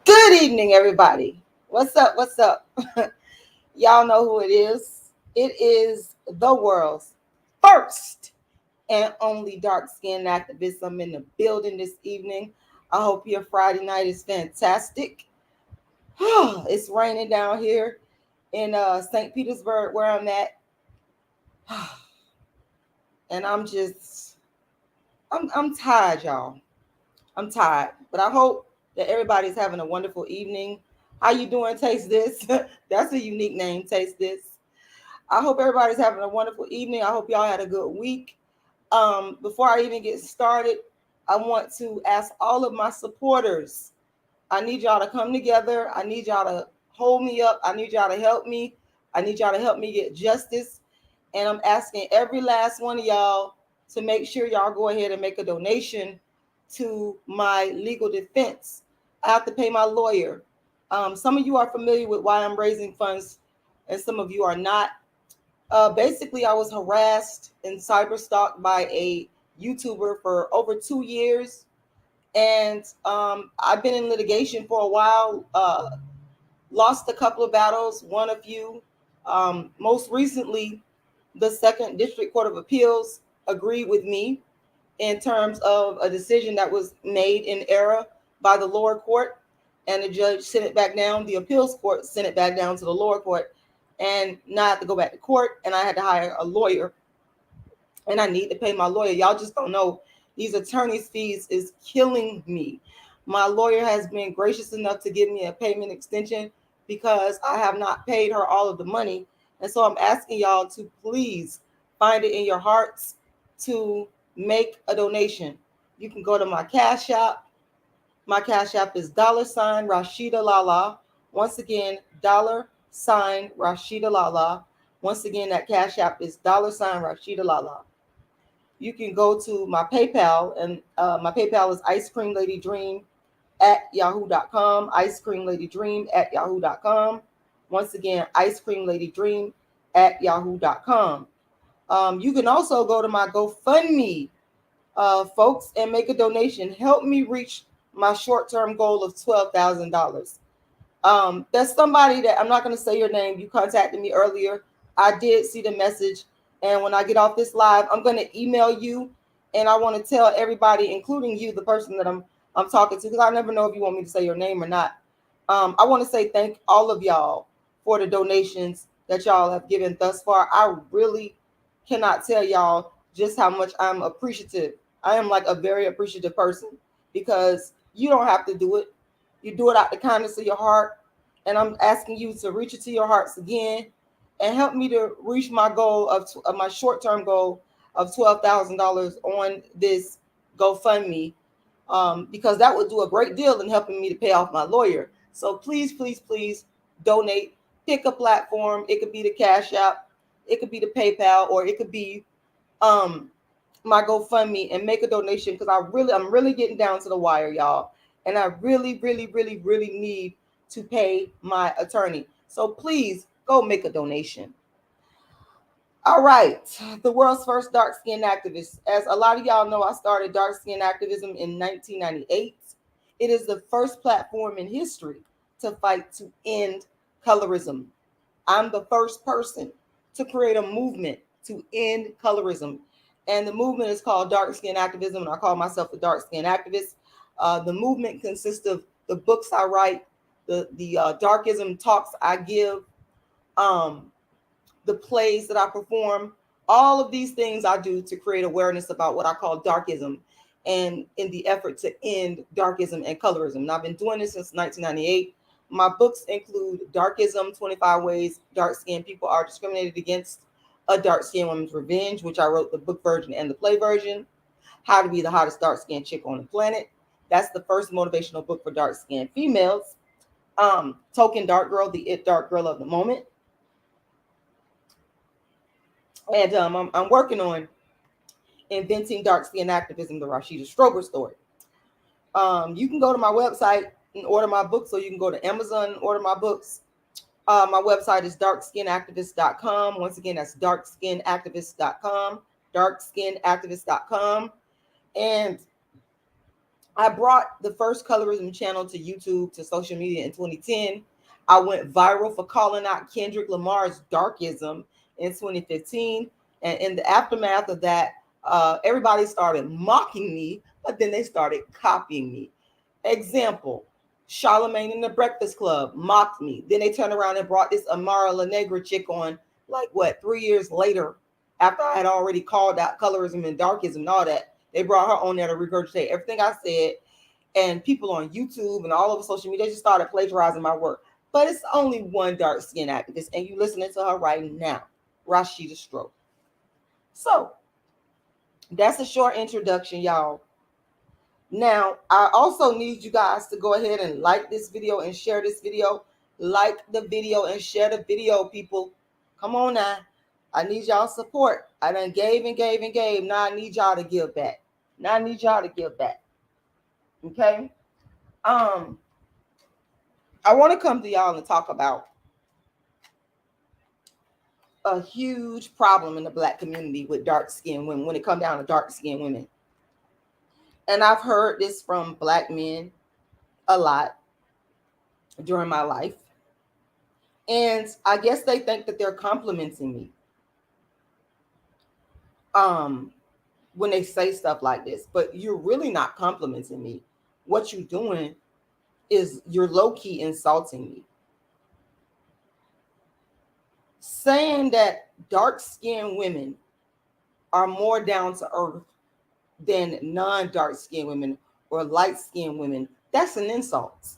Good evening, everybody. What's up? What's up? Y'all know who it is. It is the world's first and only dark skinned activist. I'm in the building this evening. I hope your Friday night is fantastic. It's raining down here in St. Petersburg, where I'm at. And I'm tired, y'all. I'm tired. But I hope that everybody's having a wonderful evening. How you doing? Taste this. That's a unique name. Taste this. I hope everybody's having a wonderful evening. I hope y'all had a good week. Before I even get started, I want to ask all of my supporters. I need y'all to come together. I need y'all to hold me up. I need y'all to help me. I need y'all to help me get justice. And I'm asking every last one of y'all to make sure y'all go ahead and make a donation to my legal defense. I have to pay my lawyer. Some of you are familiar with why I'm raising funds, and some of you are not. Basically, I was harassed and cyber stalked by a YouTuber for over 2 years, and I've been in litigation for a while. Lost a couple of battles, won a few. Most recently, the Second District Court of Appeals agreed with me in terms of a decision that was made in error by the lower court, and the judge sent it back down. The appeals court sent it back down to the lower court, and now I have to go back to court, and I had to hire a lawyer, and I need to pay my lawyer. Y'all just don't know. These attorney's fees is killing me. My lawyer has been gracious enough to give me a payment extension because I have not paid her all of the money. And so I'm asking y'all to please find it in your hearts to make a donation. You can go to my Cash App. My Cash App is $Rashidalala. Once again, $Rashidalala. Once again, that Cash App is $Rashidalala. You can go to my PayPal, and my PayPal is icecreamladydream at yahoo.com. Icecreamladydream at yahoo.com. Once again, icecreamladydream at yahoo.com. You can also go to my GoFundMe, folks, and make a donation. Help me reach my short-term goal of $12,000. There's somebody that I'm not going to say your name. You contacted me earlier. I did see the message, and when I get off this live, I'm going to email you, and I want to tell everybody, including you, the person that I'm talking to, because I never know if you want me to say your name or not. I want to say thank all of y'all for the donations that y'all have given thus far. I really cannot tell y'all just how much I'm appreciative. I am like a very appreciative person because you don't have to do it. You do it out the kindness of your heart. And I'm asking you to reach it to your hearts again and help me to reach my goal of my short-term goal of $12,000 on this GoFundMe, because that would do a great deal in helping me to pay off my lawyer. So please, please, please donate. Pick a platform. It could be the Cash App, it could be the PayPal, or it could be my GoFundMe, and make a donation because I'm really getting down to the wire, y'all. And I really, really, really, really need to pay my attorney. So please go make a donation. All right. The world's first dark skinned activist. As a lot of y'all know, I started dark skin activism in 1998. It is the first platform in history to fight to end colorism. I'm the first person to create a movement to end colorism. And the movement is called Dark Skin Activism, and I call myself a dark skin activist. The movement consists of the books I write, the Darkism talks I give, um, the plays that I perform. All of these things I do to create awareness about what I call darkism, and in the effort to end darkism and colorism. And I've been doing this since 1998. My books include Darkism, 25 Ways Dark Skinned People Are Discriminated Against, A Dark Skinned Woman's Revenge, which I wrote the book version and the play version, How to Be the Hottest Dark Skinned Chick on the Planet. That's the first motivational book for dark skinned females. Token Dark Girl, the It Dark Girl of the Moment. And I'm working on Inventing Dark Skin Activism, the Rashida Strober story. You can go to my website and order my books, or you can go to Amazon and order my books. My website is darkskinactivist.com. Once again, that's darkskinactivist.com, darkskinactivist.com. And I brought the first colorism channel to YouTube, to social media in 2010. I went viral for calling out Kendrick Lamar's Darkism in 2015. And in the aftermath of that, everybody started mocking me, but then they started copying me. Example, Charlemagne in the Breakfast Club mocked me. Then they turned around and brought this Amara La Negra chick on, like what, 3 years later, after I had already called out colorism and darkism and all that. They brought her on there to regurgitate everything I said. And people on YouTube and all over social media, they just started plagiarizing my work. But it's only one dark skin activist, and you listening to her right now, Rashida Stroke. So that's a short introduction, y'all. Now, I also need you guys to go ahead and like this video and share this video. Like the video and share the video, people. Come on now. I need y'all support. I done gave and gave and gave. Now I need y'all to give back. Okay? I want to come to y'all and talk about a huge problem in the Black community with dark skinned women when it comes down to dark skinned women. And I've heard this from Black men a lot during my life. And I guess they think that they're complimenting me when they say stuff like this, but you're really not complimenting me. What you're doing is you're low-key insulting me. Saying that dark-skinned women are more down to earth than non-dark-skinned women or light-skinned women, that's an insult.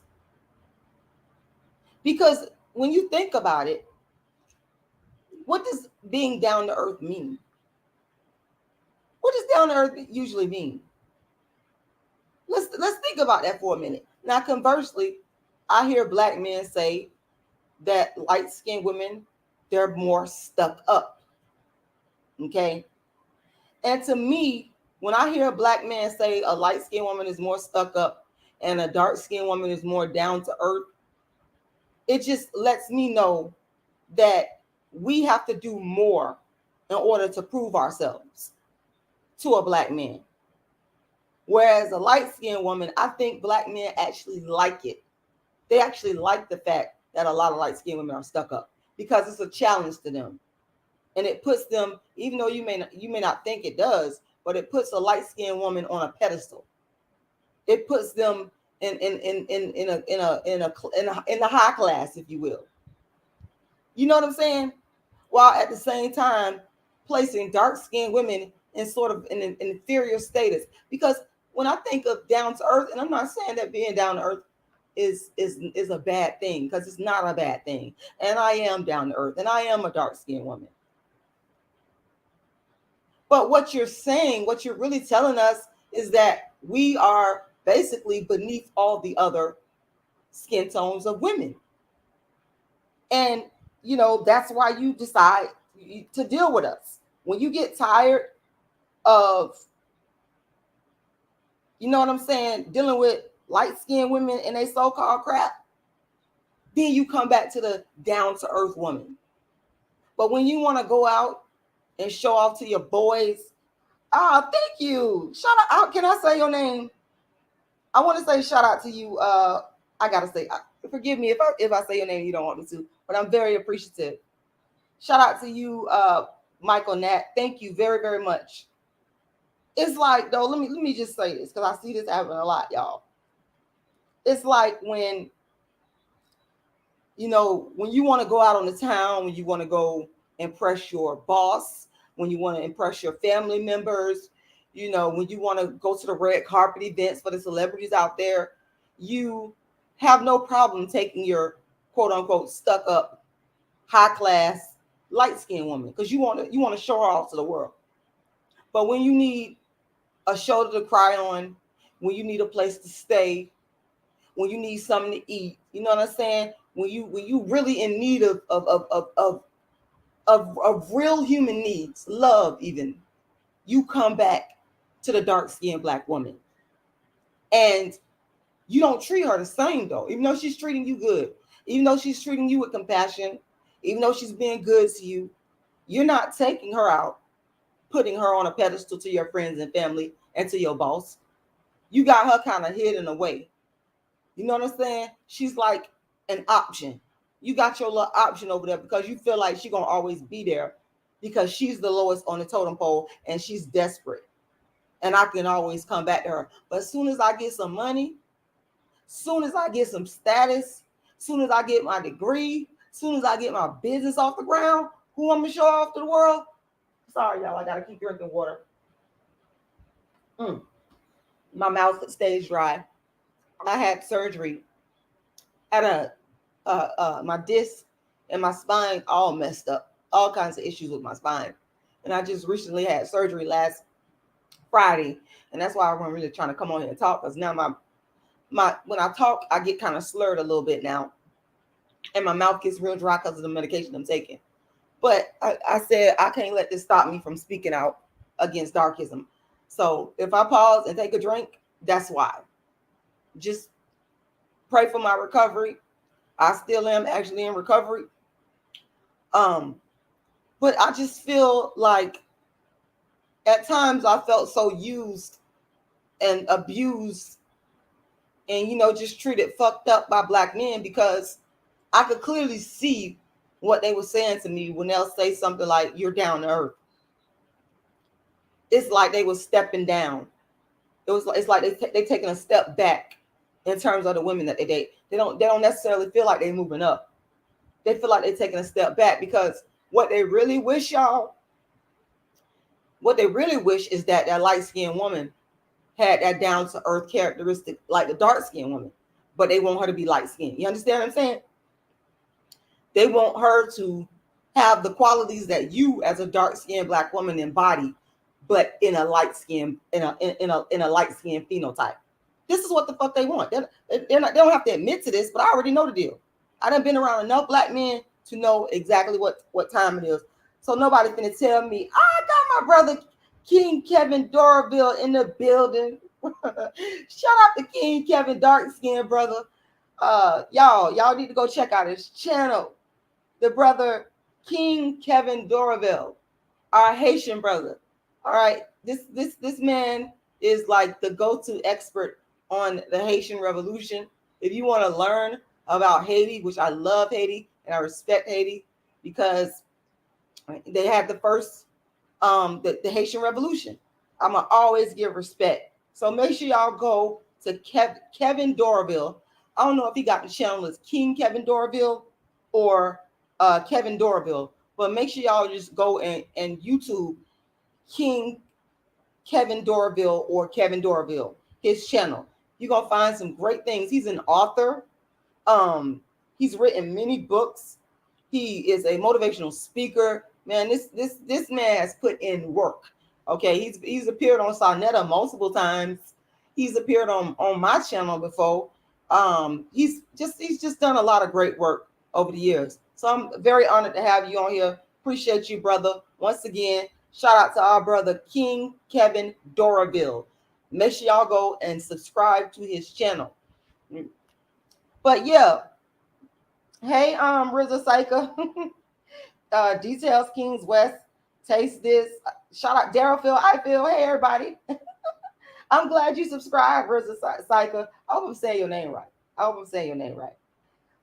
Because when you think about it, what does being down to earth mean? What does down to earth usually mean? Let's think about that for a minute. Now, conversely, I hear Black men say that light-skinned women, they're more stuck up. Okay? And to me, when I hear a Black man say a light-skinned woman is more stuck up and a dark-skinned woman is more down to earth, it just lets me know that we have to do more in order to prove ourselves to a Black man. Whereas a light-skinned woman, I think Black men actually like it. They actually like the fact that a lot of light-skinned women are stuck up because it's a challenge to them. And it puts them, even though you may not think it does, but it puts a light-skinned woman on a pedestal. It puts them in the high class, if you will. You know what I'm saying? While at the same time placing dark-skinned women in sort of an inferior status. Because when I think of down to earth, and I'm not saying that being down to earth is a bad thing, because it's not a bad thing. And I am down to earth, and I am a dark-skinned woman. But what you're saying, what you're really telling us is that we are basically beneath all the other skin tones of women. And, you know, that's why you decide to deal with us. When you get tired of, you know what I'm saying, dealing with light-skinned women and they so-called crap, then you come back to the down-to-earth woman. But when you want to go out and show off to your boys, thank you. Shout out. Can I say your name? I want to say shout out to you. I gotta say, forgive me if I say your name, you don't want me to, but I'm very appreciative. Shout out to you, Michael Nat. Thank you very, very much. It's like, though, let me just say this, because I see this happening a lot, y'all. It's like when, you know, when you want to go out on the town, when you want to go impress your boss, when you want to impress your family members, you know, when you want to go to the red carpet events for the celebrities out there, you have no problem taking your quote unquote stuck up, high class, light-skinned woman, because you want to show her off to the world. But when you need a shoulder to cry on, when you need a place to stay, when you need something to eat, you know what I'm saying? When you really in need of real human needs, love even, you come back to the dark-skinned Black woman. And you don't treat her the same, though, even though she's treating you good, even though she's treating you with compassion, even though she's being good to you, you're not taking her out, putting her on a pedestal to your friends and family and to your boss. you got her kind of hidden away. You know what I'm saying? She's like an option. You got your little option over there because you feel like she's gonna always be there because she's the lowest on the totem pole and she's desperate. And I can always come back to her. But as soon as I get some money, soon as I get some status, soon as I get my degree, soon as I get my business off the ground, who I'm gonna show off to the world? Sorry, y'all, I gotta keep drinking water. My mouth stays dry. I had surgery. Had my disc and my spine all messed up. All kinds of issues with my spine. And I just recently had surgery last Friday. And that's why I wasn't really trying to come on here and talk, because now my when I talk, I get kind of slurred a little bit now. And my mouth gets real dry because of the medication I'm taking. But I said I can't let this stop me from speaking out against Darkism. So if I pause and take a drink, that's why. Just pray for my recovery. I still am actually in recovery. But I just feel like at times I felt so used and abused and, just treated fucked up by Black men, because I could clearly see what they were saying to me when they'll say something like, "You're down to earth." It's like they were stepping down. It's like they taking a step back in terms of the women that they date. They don't necessarily feel like they're moving up. They feel like they're taking a step back, because what they really wish, y'all, is that light-skinned woman had that down-to-earth characteristic like the dark-skinned woman, but they want her to be light-skinned. You understand what I'm saying? They want her to have the qualities that you as a dark-skinned Black woman embody, but in a light-skinned, in a light-skinned phenotype. This is what the fuck they want. They don't have to admit to this, but I already know the deal. I done been around enough Black men to know exactly what time it is. So nobody finna tell me, I got my brother King Kevin Doraville in the building. Shout out to King Kevin, dark-skinned brother. Y'all need to go check out his channel. The brother King Kevin Doraville, our Haitian brother. All right, this man is like the go-to expert on the Haitian Revolution. If you want to learn about Haiti, which I love Haiti and I respect Haiti, because they had the first the Haitian Revolution. I'm gonna always give respect. So make sure y'all go to Kevin Doraville. I don't know if he got the channel as King Kevin Doraville or Kevin Doraville, but make sure y'all just go and YouTube King Kevin Doraville or Kevin Doraville, his channel. You're gonna find some great things. He's an author. He's written many books. He is a motivational speaker. Man, this man has put in work. Okay, he's appeared on Sonetta multiple times. He's appeared on my channel before. He's just done a lot of great work over the years. So I'm very honored to have you on here. Appreciate you, brother. Once again, shout out to our brother King Kevin Doraville. Make sure y'all go and subscribe to his channel. But yeah, hey, RZA Psycha, Details Kings West, Taste This. Shout out Daryl Phil, I feel. Hey everybody. I'm glad you subscribed, RZA Psycha. I hope I'm saying your name right.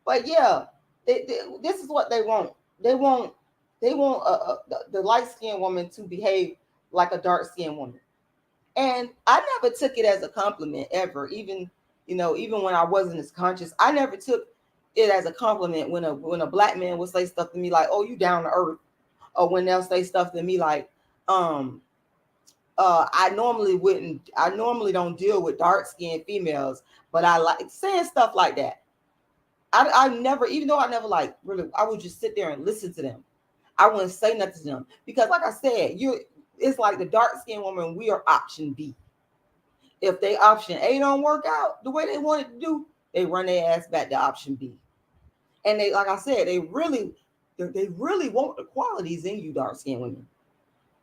But yeah, this is what they want. They want the light-skinned woman to behave like a dark-skinned woman. And I never took it as a compliment ever, even when I wasn't as conscious. I never took it as a compliment when a Black man would say stuff to me like, "Oh, you down to earth," or when they'll say stuff to me like, I normally don't deal with dark-skinned females, but I like saying stuff like that. I never, even though I never I would just sit there and listen to them. I wouldn't say nothing to them, because like I said, it's like the dark-skinned woman, we are option B. If they option A don't work out the way they want it to do, they run their ass back to option B. And they, like I said, they really want the qualities in you, dark-skinned women.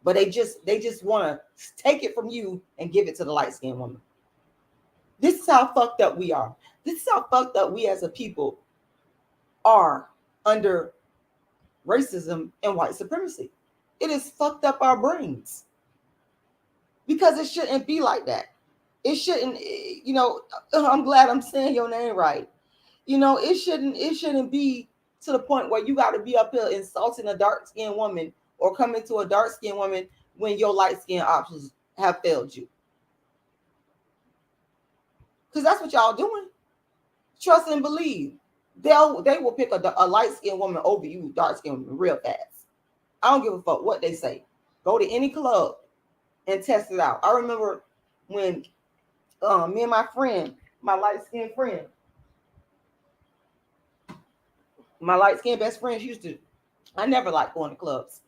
But they just want to take it from you and give it to the light-skinned woman. This is how fucked up we are. This is how fucked up we as a people are under racism and white supremacy. It has fucked up our brains, because it shouldn't be like that. It shouldn't, I'm glad I'm saying your name right. It shouldn't be to the point where you got to be up here insulting a dark-skinned woman or coming to a dark-skinned woman when your light-skinned options have failed you. Because that's what y'all doing. Trust and believe. They will pick a light-skinned woman over you, dark-skinned woman, real fast. I don't give a fuck what they say. Go to any club and test it out. I remember when me and my friend, my light-skinned friend, my light-skinned best friend, she used to, I never liked going to clubs,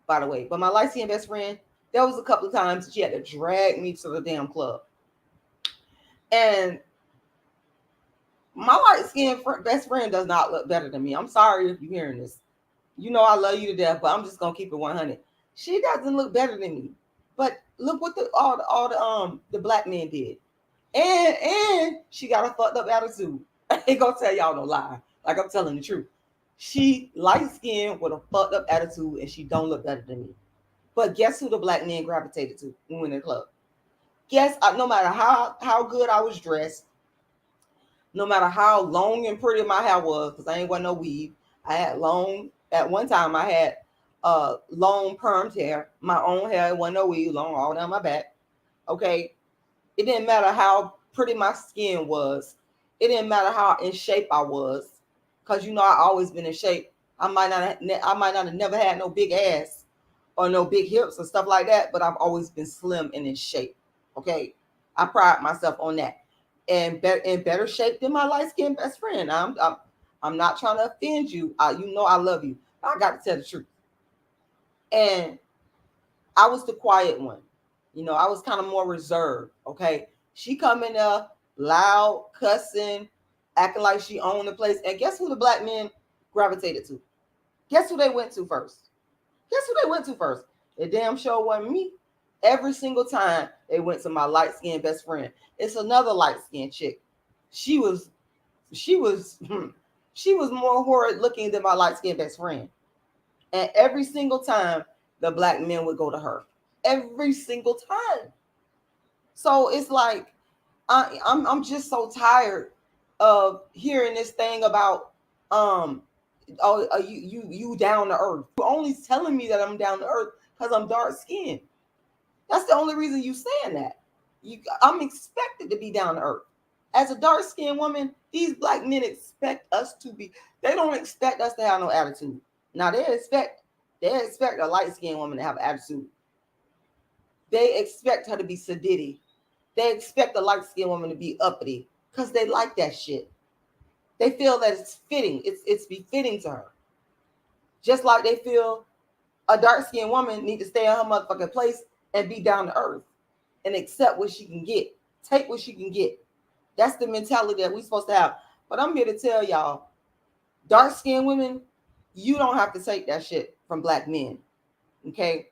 by the way, but my light-skinned best friend, there was a couple of times she had to drag me to the damn club. And my light-skinned best friend does not look better than me. I'm sorry if you're hearing this. I love you to death, but I'm just gonna keep it 100. She doesn't look better than me. But look what all the black men did. And she got a fucked up attitude. I ain't gonna tell y'all no lie. Like, I'm telling the truth. She light-skinned with a fucked up attitude, and she don't look better than me. But guess who the black men gravitated to when we went in the club? No matter how good I was dressed, no matter how long and pretty my hair was, because I ain't got no weave. I had long, at one time I had long permed hair, my own hair, it wasn't no weave, long all down my back. Okay. It didn't matter how pretty my skin was. It didn't matter how in shape I was. Because I always been in shape. I might not have never had no big ass or no big hips or stuff like that, but I've always been slim and in shape. Okay. I pride myself on that. And in better shape than my light-skinned best friend. I'm not trying to offend you. I love you. I got to tell the truth. And I was the quiet one. I was kind of more reserved. Okay. She come in there loud, cussing, acting like she owned the place. And guess who the black men gravitated to? Guess who they went to first? It damn sure wasn't me. Every single time they went to my light-skinned best friend. It's another light-skinned chick. She was more horrid looking than my light-skinned best friend. And every single time the black men would go to her. Every single time. So it's like I'm just so tired of hearing this thing about you down to earth. You're only telling me that I'm down to earth because I'm dark skinned. That's the only reason you saying that. I'm expected to be down to earth. As a dark skinned woman, these black men expect us to be. They don't expect us to have no attitude. Now they expect a light skinned woman to have attitude. They expect her to be sedity. They expect a light skinned woman to be uppity because they like that shit. They feel that it's fitting. It's befitting to her. Just like they feel a dark skinned woman need to stay in her motherfucking place and be down to earth and accept what she can get. Take what she can get. That's the mentality that we're supposed to have. But I'm here to tell y'all, dark skinned women, you don't have to take that shit from black men. Okay?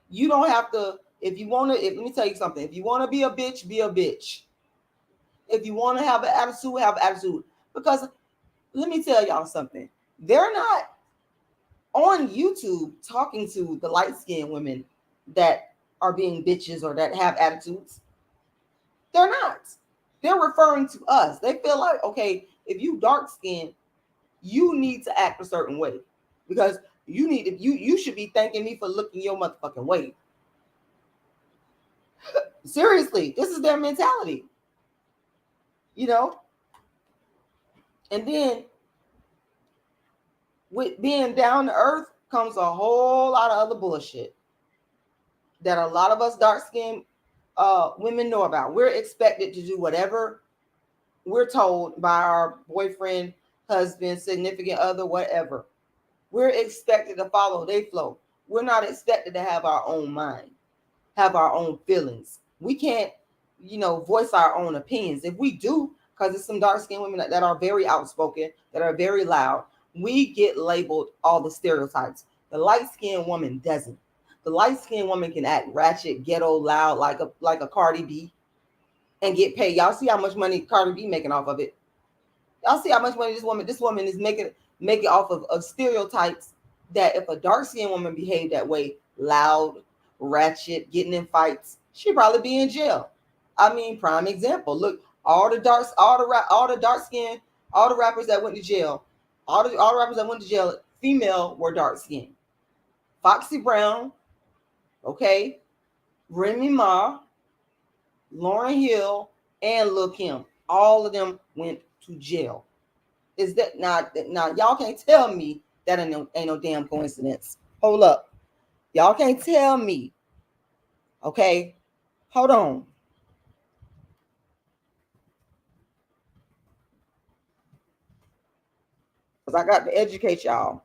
You don't have to, let me tell you something. If you want to be a bitch, be a bitch. If you want to have an attitude, have an attitude. Because let me tell y'all something. They're not on YouTube talking to the light-skinned women that are being bitches or that have attitudes. They're not. They're referring to us. They feel like, okay, if you dark-skinned, you need to act a certain way. Because you should be thanking me for looking your motherfucking way. Seriously, this is their mentality. And then with being down to earth comes a whole lot of other bullshit that a lot of us dark-skinned women know about. We're expected to do whatever we're told by our boyfriend, husband, significant other, whatever. We're expected to follow their flow. We're not expected to have our own mind, have our own feelings. We can't, voice our own opinions. If we do, because there's some dark-skinned women that are very outspoken, that are very loud, we get labeled all the stereotypes. The light-skinned woman doesn't. The light-skinned woman can act ratchet, ghetto, loud, like a Cardi B, and get paid. Y'all see how much money Cardi B making off of it. Y'all see how much money this woman is making off of stereotypes that if a dark-skinned woman behaved that way, loud, ratchet, getting in fights, she'd probably be in jail. I mean, prime example. Look, all the rappers that went to jail, all the rappers that went to jail, female, were dark skinned. Foxy Brown, okay, Remy Ma, Lauryn Hill, and Lil Kim. All of them went to jail. Is that not now? Y'all can't tell me that ain't no damn coincidence. Hold up. Y'all can't tell me. Okay, hold on. Because I got to educate y'all.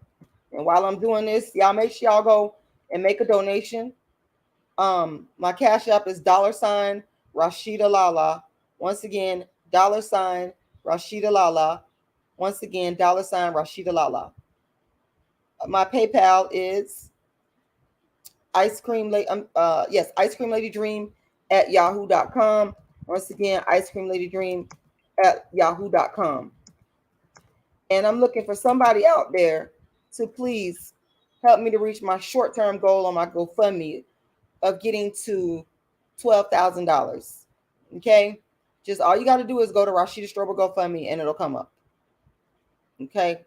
And while I'm doing this, y'all make sure y'all go and make a donation. My cash app is $Rashidalala. Once again, $Rashidalala. Once again, $Rashidalala. My PayPal is ice cream lady dream at yahoo.com. Once again, ice cream lady dream at yahoo.com. And I'm looking for somebody out there to please help me to reach my short-term goal on my GoFundMe of getting to $12,000. Okay, just all you got to do is go to Rashida Strober GoFundMe and it'll come up. Okay,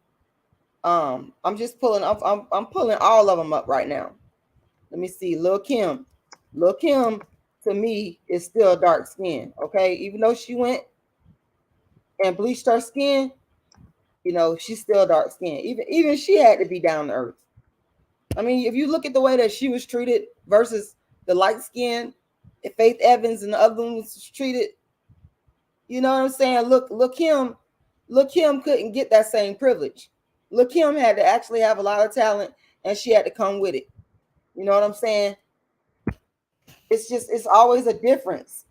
I'm just pulling. I'm pulling all of them up right now. Let me see. Lil Kim to me is still dark skin. Okay, even though she went and bleached her skin, you know, she's still dark skin. Even she had to be down to earth. I mean, if you look at the way that she was treated versus the light skin, Faith Evans and the other ones was treated, you know what I'm saying? Look Kim couldn't get that same privilege. Look Kim had to actually have a lot of talent and she had to come with it. You know what I'm saying? It's always a difference.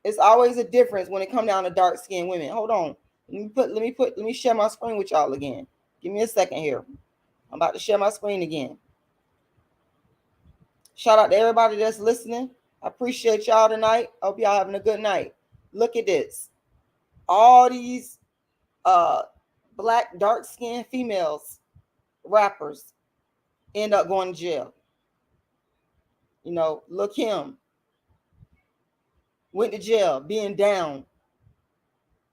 It's always a difference when it comes down to dark skinned women. Hold on. Let me share my screen with y'all again. Give me a second here. I'm about to share my screen again. Shout out to everybody that's listening. I appreciate y'all tonight. I hope y'all having a good night. Look at this. All these black dark skinned females rappers end up going to jail. You know, look him. Went to jail being down.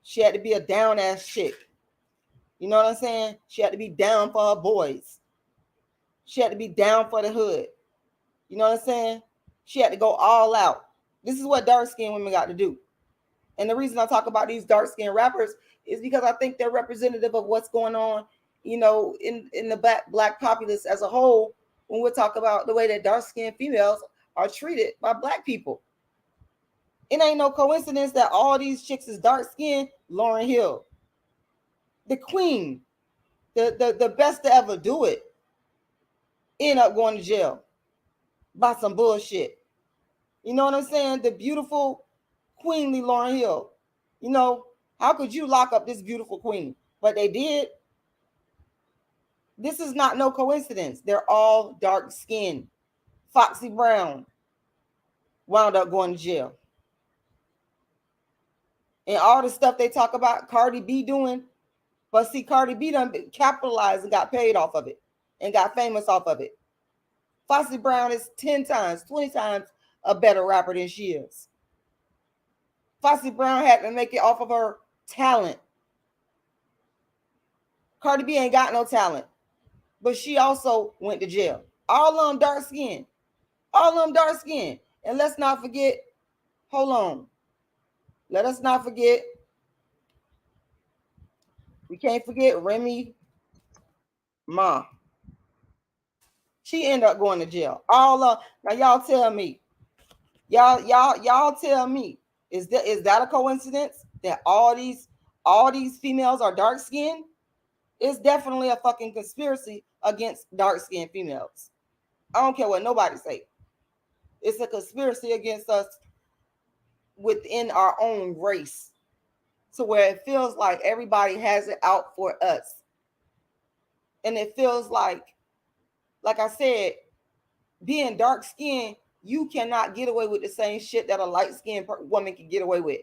She had to be a down ass chick. You know what I'm saying? She had to be down for her boys. She had to be down for the hood. You know what I'm saying? She had to go all out. This is what dark skinned women got to do. And the reason I talk about these dark skinned rappers is because I think they're representative of what's going on, you know, in the black populace as a whole, when we talk about the way that dark skinned females are treated by black people. It ain't no coincidence that all these chicks is dark skinned. Lauryn Hill, the queen, the best to ever do it, end up going to jail by some bullshit. You know what I'm saying? The beautiful, queenly Lauryn Hill. You know, how could you lock up this beautiful queen? But they did. This is not no coincidence. They're all dark skinned. Foxy Brown wound up going to jail. And all the stuff they talk about Cardi B doing, but see, Cardi B done capitalized and got paid off of it and got famous off of it. Foxy Brown is 10 times, 20 times a better rapper than she is. Foxy Brown had to make it off of her talent. Cardi B ain't got no talent, but she also went to jail. All of them dark skin. All of them dark skin. And let's not forget, hold on. Let us not forget, we can't forget Remy Ma. She ended up going to jail. Now y'all tell me. Y'all tell me. Is that a coincidence that all these females are dark skinned? It's definitely a fucking conspiracy against dark skinned females. I don't care what nobody say. It's a conspiracy against us within our own race, to where it feels like everybody has it out for us. And it feels like I said, being dark skinned, you cannot get away with the same shit that a light skinned woman can get away with.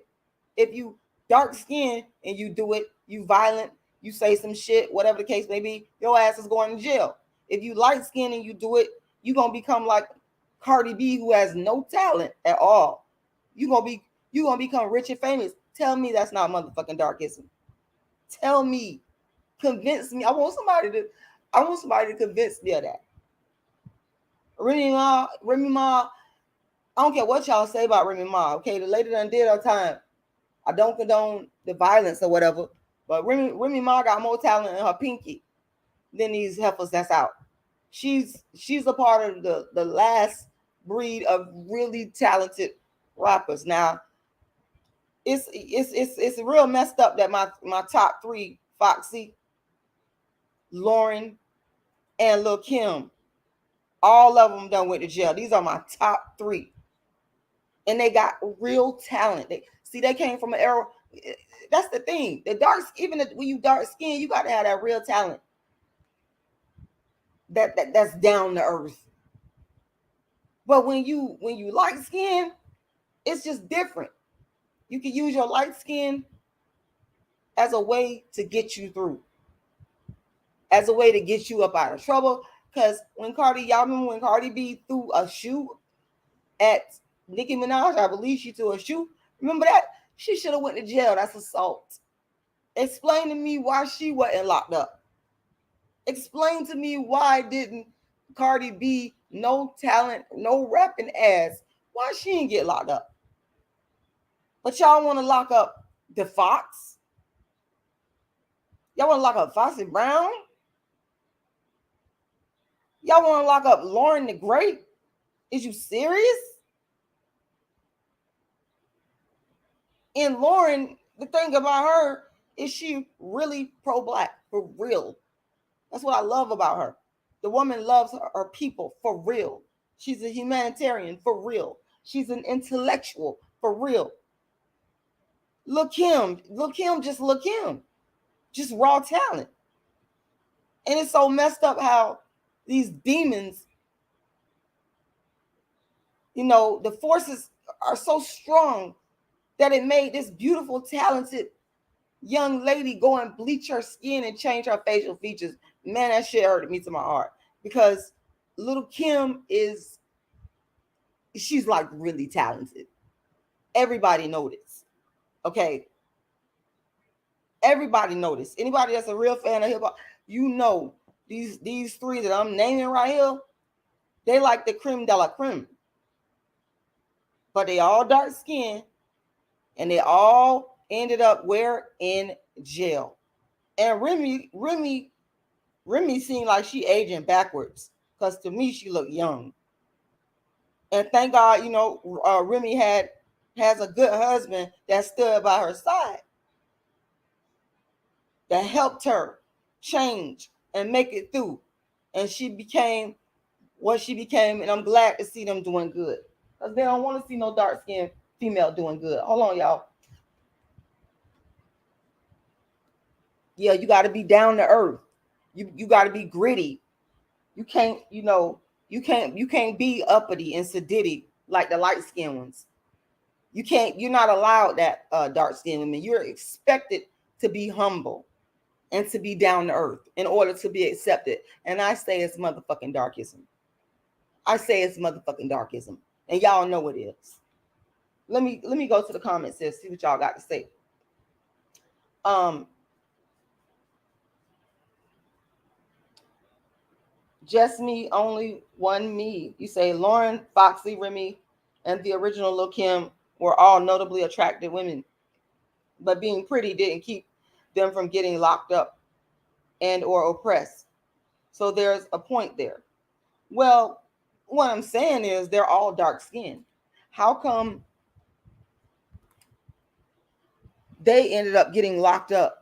If you dark skinned and you do it, you violent, you say some shit, whatever the case may be, your ass is going to jail. If you light skinned and you do it, you're going to become like Cardi B, who has no talent at all. You're going to be You gonna become rich and famous. Tell me that's not motherfucking darkism. Tell me, convince me. I want somebody to convince me of that. Remy Ma. I don't care what y'all say about Remy Ma. Okay, the lady done did her time. I don't condone the violence or whatever, but Remy Ma got more talent in her pinky than these heifers that's out. She's a part of the last breed of really talented rappers. Now, it's real messed up that my top three, Foxy, Lauren, and Lil Kim, all of them done went to jail. These are my top three, and they got real talent. They came from an era. That's the thing. The dark, even when you dark skin, you got to have that real talent. That's down to earth. But when you light skin, it's just different. You can use your light skin as a way to get you through, as a way to get you up out of trouble. Because y'all remember when Cardi B threw a shoe at Nicki Minaj? I believe she threw a shoe. Remember that? She should have went to jail. That's assault. Explain to me why she wasn't locked up. Explain to me why didn't Cardi B, no talent, no rapping ass, why she didn't get locked up? But y'all want to lock up the Fox? Y'all want to lock up Foxy Brown? Y'all want to lock up Lauren the Great? Is you serious? And Lauren, the thing about her is she really pro-black, for real. That's what I love about her. The woman loves her people, for real. She's a humanitarian, for real. She's an intellectual, for real. Look him, just raw talent. And it's so messed up how these demons, the forces are so strong that it made this beautiful, talented young lady go and bleach her skin and change her facial features. Man, that shit hurted me to my heart, because little Kim she's like really talented. Everybody noticed. Okay. Everybody noticed. Anybody that's a real fan of hip hop, these three that I'm naming right here, they like the creme de la creme. But they all dark skinned, and they all ended up where? In jail. And Remy seemed like she aging backwards, because to me she looked young. And thank God, Remy has a good husband that stood by her side, that helped her change and make it through. And she became what she became, and I'm glad to see them doing good, because they don't want to see no dark-skinned female doing good. Hold on, y'all. Yeah, you got to be down to earth. You got to be gritty. You can't be uppity and sedity like the light-skinned ones. You're not allowed that, dark-skinned women. You're expected to be humble and to be down to earth in order to be accepted. And I say it's motherfucking darkism. And y'all know it is. Let me go to the comments and see what y'all got to say. Just me, only one me. You say Lauren, Foxy, Remy, and the original Lil Kim were all notably attractive women, but being pretty didn't keep them from getting locked up and or oppressed. So there's a point there. Well, what I'm saying is they're all dark skinned. How come they ended up getting locked up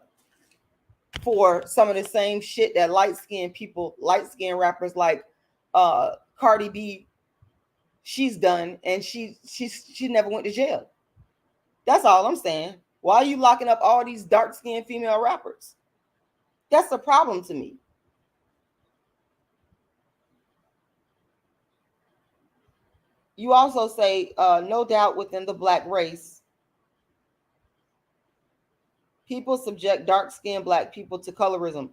for some of the same shit that light skinned rappers like Cardi B, she's done, and she never went to jail? That's all I'm saying. Why are you locking up all these dark skinned female rappers? That's a problem to me. You also say, no doubt within the black race, people subject dark-skinned black people to colorism,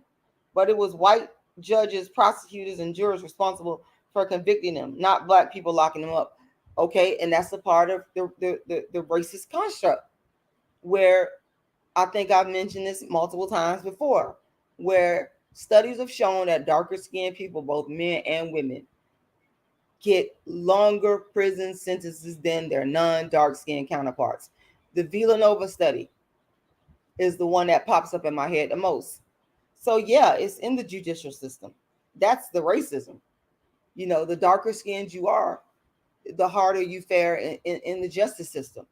but it was white judges, prosecutors, and jurors responsible for convicting them, not black people locking them up. Okay, and that's a part of the racist construct, where I think I've mentioned this multiple times before, where studies have shown that darker skinned people, both men and women, get longer prison sentences than their non-dark skinned counterparts. The Villanova study is the one that pops up in my head the most. So yeah, it's in the judicial system. That's the racism. You know, the darker skinned you are, the harder you fare in the justice system.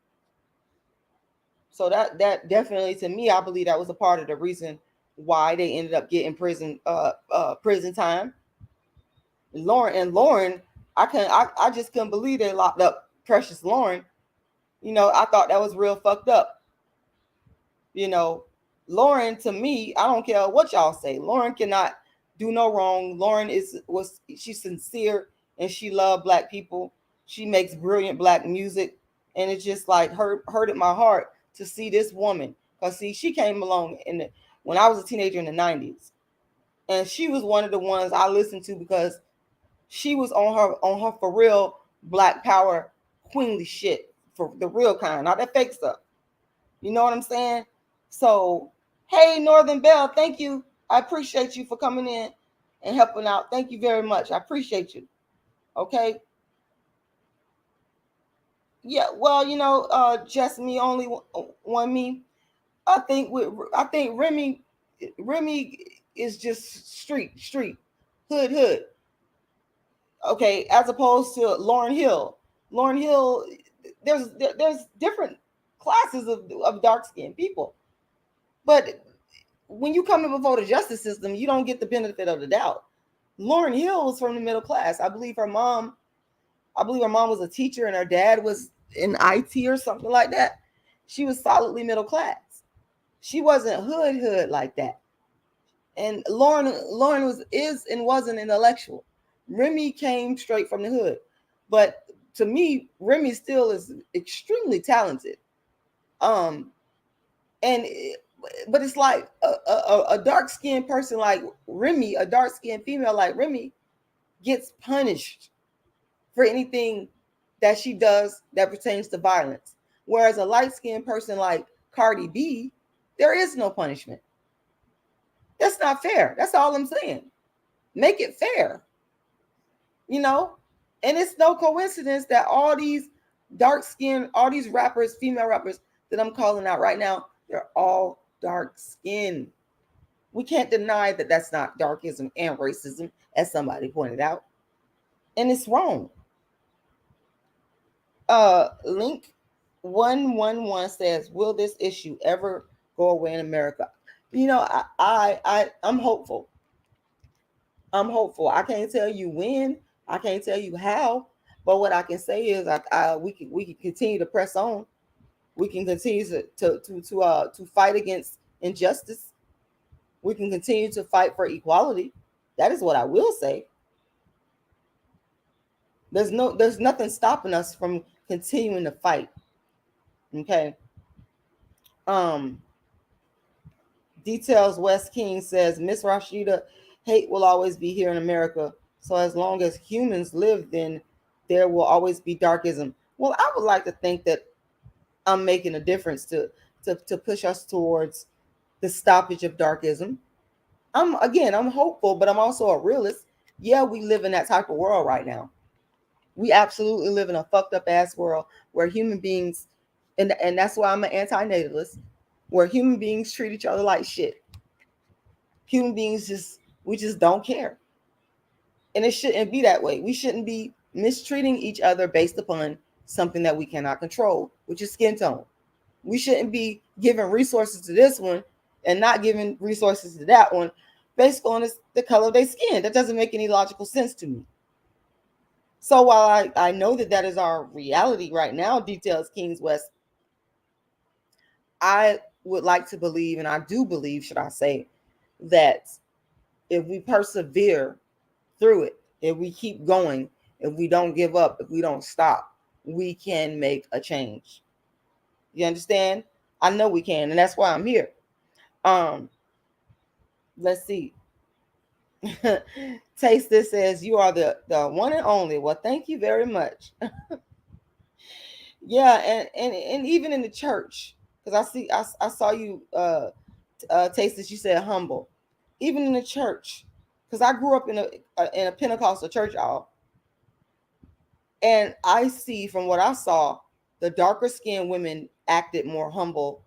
So that definitely, to me, I believe that was a part of the reason why they ended up getting prison time. Lauren, I just couldn't believe they locked up Precious Lauren. You know, I thought that was real fucked up. You know, Lauren, to me, I don't care what y'all say. Lauren cannot do no wrong. Lauren she's sincere and she loved black people. She makes brilliant black music, and it's just like hurted my heart to see this woman. Cause see, she came along when I was a teenager in the '90s, and she was one of the ones I listened to because she was on her for real black power queenly shit, for the real kind, not that fake stuff. You know what I'm saying? So, hey, Northern Bell, thank you. I appreciate you for coming in and helping out. Thank you very much. I appreciate you. Okay. Yeah. Well, just me only one me. I think Remy is just street, hood. Okay, as opposed to Lauren Hill. Lauren Hill, there's different classes of dark skinned people, but when you come in before the justice system, you don't get the benefit of the doubt. Lauren Hill was from the middle class. I believe her mom was a teacher and her dad was in IT or something like that. She was solidly middle class. She wasn't hood like that. And Lauren was an intellectual. Remy came straight from the hood. But to me, Remy still is extremely talented. Um and but it's like a dark skinned person like Remy, a dark skinned female like Remy, gets punished for anything that she does that pertains to violence. Whereas a light skinned person like Cardi B, there is no punishment. That's not fair. That's all I'm saying. Make it fair, you know? And it's no coincidence that all these all these rappers, female rappers that I'm calling out right now, they're all dark skinned. We can't deny that that's not darkism and racism, as somebody pointed out. And it's wrong. Link 111 says, will this issue ever go away in America? You know, I'm hopeful. I'm hopeful. I can't tell you when, I can't tell you how, but what I can say is we can continue to press on. We can continue to fight against injustice. We can continue to fight for equality. That is what I will say. There's nothing stopping us from continuing to fight. Okay. Um Details West King says, Miss Rashida, hate will always be here in America. So as long as humans live, then there will always be darkism. Well, I would like to think that I'm making a difference to push us towards the stoppage of darkism. I'm hopeful, but I'm also a realist. Yeah, we live in that type of world right now. We absolutely live in a fucked up ass world where human beings, and that's why I'm an anti-natalist, where human beings treat each other like shit. Human beings we just don't care. And it shouldn't be that way. We shouldn't be mistreating each other based upon something that we cannot control, which is skin tone. We shouldn't be giving resources to this one and not giving resources to that one based on the color of their skin. That doesn't make any logical sense to me. So while I know that is our reality right now, Details Kings West, I would like to believe, and I do believe, should I say, that if we persevere through it, if we keep going, if we don't give up, if we don't stop, we can make a change. You understand? I know we can, and that's why I'm here. Let's see. Taste This says, you are the one and only. Well, thank you very much. Yeah, and even in the church, because I saw you taste this. You said humble, even in the church, because I grew up in a Pentecostal church, y'all, and I see from what I saw, the darker skinned women acted more humble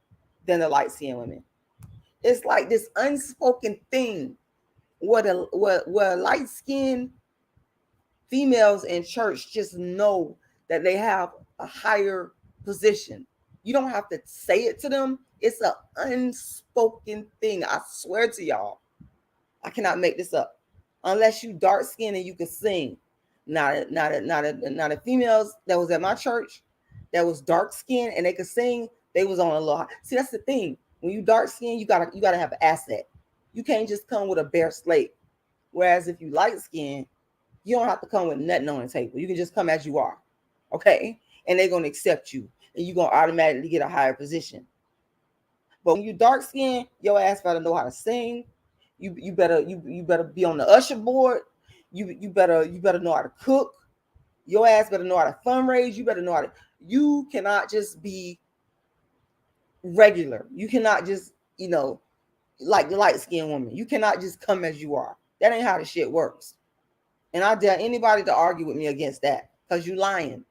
than the light skinned women. It's like this unspoken thing. What light skinned females in church just know that they have a higher position. You don't have to say it to them. It's an unspoken thing. I swear to y'all. I cannot make this up. Unless you dark skinned and you can sing. Not the females that was at my church that was dark skinned and they could sing, they was on a little high. See, that's the thing. When you dark skinned, you gotta have an asset. You can't just come with a bare slate. Whereas if you light skinned, you don't have to come with nothing on the table. You can just come as you are. Okay? And they're gonna accept you. And you're gonna automatically get a higher position. But when you dark skinned, your ass better know how to sing. You better be on the usher board. You better know how to cook. Your ass better know how to fundraise. You better know how to. You cannot just be regular. You cannot just like the light skinned woman. You cannot just come as you are. That ain't how the shit works. And I dare anybody to argue with me against that, because you lying.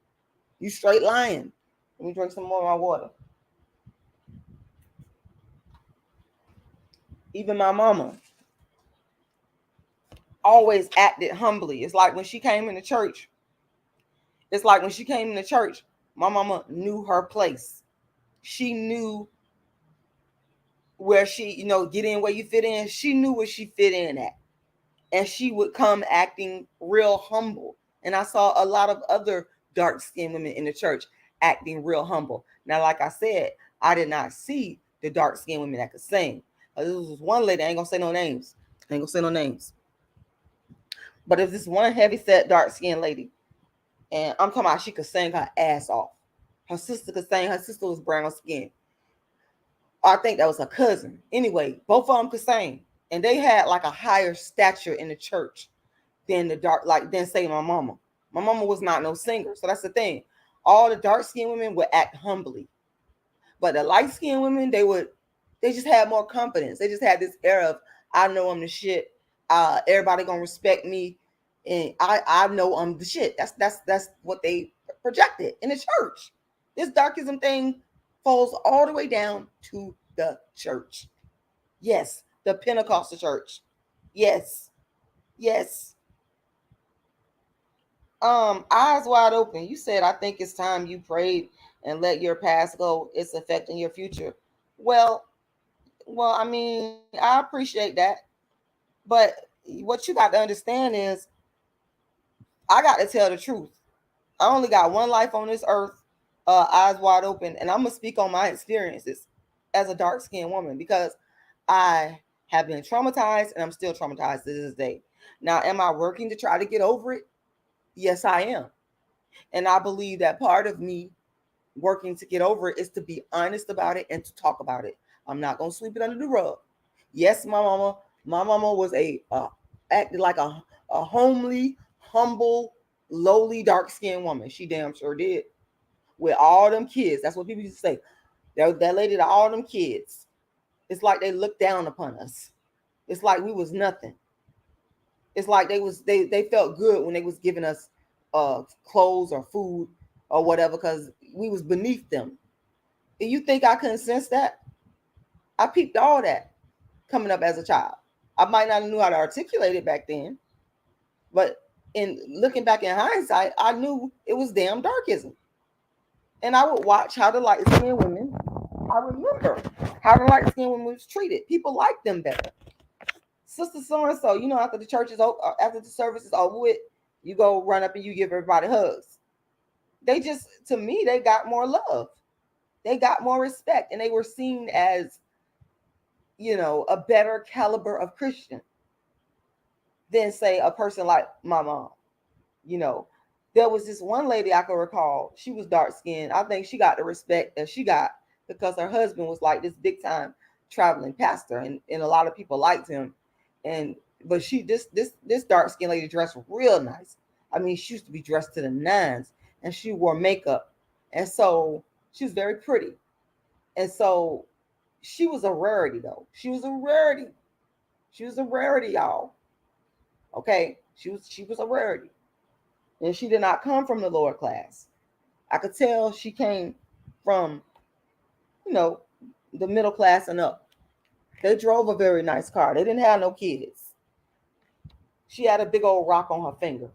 You straight lying. Let me drink some more of my water. Even my mama always acted humbly. It's like when she came into church. My mama knew her place. She knew where she, get in where you fit in. She knew where she fit in at. And she would come acting real humble. And I saw a lot of other dark-skinned women in the church acting real humble. Now, like I said, I did not see the dark-skinned women that could sing. This was one lady, I ain't gonna say no names. But if this one heavy-set dark-skinned lady, and I'm talking about she could sing her ass off. Her sister could sing. Her sister was brown skin. I think that was her cousin. Anyway, both of them could sing. And they had like a higher stature in the church than than say my mama. My mama was not no singer. So that's the thing. All the dark skinned women would act humbly. But the light skinned women, they just had more confidence. They just had this air of, I know I'm the shit. Everybody gonna respect me. And I know I'm the shit. That's what they projected in the church. This darkism thing falls all the way down to the church. Yes, the Pentecostal church. Yes. Eyes wide open. You said, I think it's time you prayed and let your past go. It's affecting your future. Well, I mean, I appreciate that. But what you got to understand is I got to tell the truth. I only got one life on this earth, eyes wide open, and I'm gonna speak on my experiences as a dark skinned woman, because I have been traumatized and I'm still traumatized to this day. Now, am I working to try to get over it? Yes, I am. And I believe that part of me working to get over it is to be honest about it and to talk about it. I'm not gonna sweep it under the rug. Yes, my mama was acted like a homely, humble, lowly, dark-skinned woman. She damn sure did. With all them kids. That's what people used to say. That lady to all them kids. It's like they looked down upon us. It's like we was nothing. It's like they felt good when they was giving us clothes or food or whatever, because we was beneath them. And you think I couldn't sense that? I peeped all that coming up as a child. I might not have knew how to articulate it back then, but in looking back in hindsight, I knew it was damn darkism. And I would watch how the light skinned women, I remember how the light skinned women was treated. People liked them better. Sister so and so, after the church is over, after the service is over with, you go run up and you give everybody hugs. They just, to me, they got more love. They got more respect, and they were seen as, a better caliber of Christian than, say, a person like my mom. There was this one lady I can recall. She was dark skinned. I think she got the respect that she got because her husband was like this big time traveling pastor, and a lot of people liked him. But this dark skinned lady dressed real nice. I mean, she used to be dressed to the nines, and she wore makeup, And so she was very pretty. And so she was a rarity, though. She was a rarity. She was a rarity, y'all. Okay, she was a rarity, and she did not come from the lower class. I could tell she came from, you know, the middle class and up. They drove a very nice car. They didn't have no kids. She had a big old rock on her finger.